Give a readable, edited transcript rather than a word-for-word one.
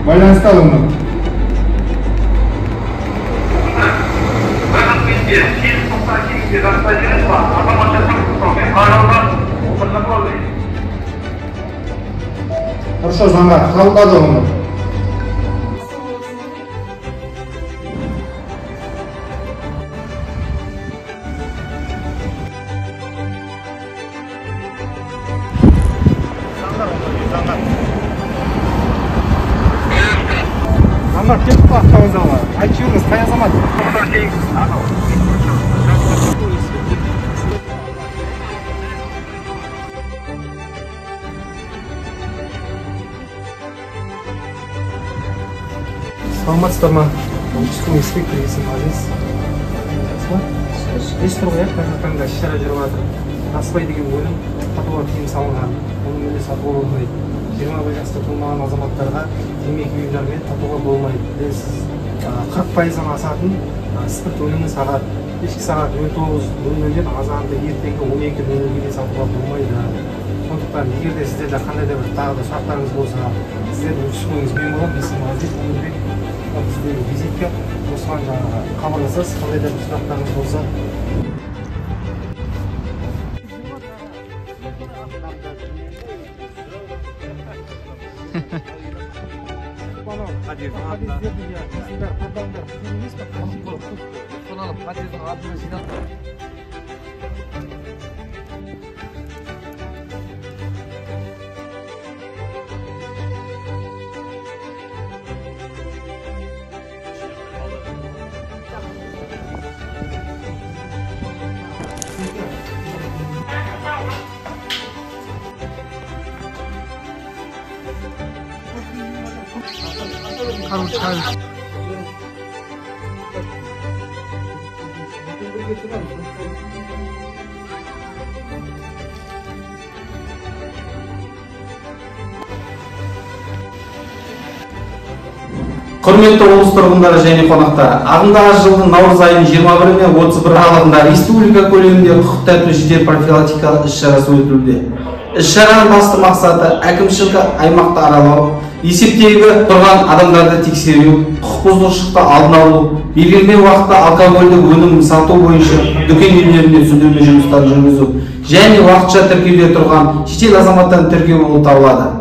Байланысқа алынды. Хорошо, заңға қабылдады оны. Заңдар кетіп бақтауыздағы. Айтшыңыз, қай азамат? Саламатсыздар ма? Участковый инспектор есім Азиз. Естір ғой, қазір таңда шара жүріп жатыр. Насыбай деген өлім сатуға тыйым салынған. Оның өзі сатуға болмайды. 21 жасқа толмаған азаматтарға темекі бұйымдарымен сатуға болмайды. Сіз 40%-дан асатын спирт өнімі сағат кешкі сағат 09:00-ден азанды ертеңгі 12:00-ге дейін сатуға болмайды. Сондықтан егер де сіздерде қандай да бір тағы да сұрақтарыңыз болса, сіздердің участковыңыз мен боламын, есімім Азиз. Сіздерге визитке осыған жаңағы хабарласасыз, қандай да бір сұрақтарыңыз болса. Құрметті облыс тұрғындары және қонақтары, ағымдағы жылдың наурыз айының 21 мен 31 аралығында республика көлемінде құқық тәртібі жедел профилактикалық іс-шарасы өтілуде. Іс-шараның басты мақсаты әкімшілік аймақты аралау, есептегі тұрған адамдарды тексеру, құқық бұзушылықты алдын алу, белгіленген уақытта алкогольдік өнім сату бойынша дүкен иелеріне түсіндірме жұмыстарын жүргізу және уақытша тіркеуде тұрған шетел азаматтарын тіркеу болып табылады.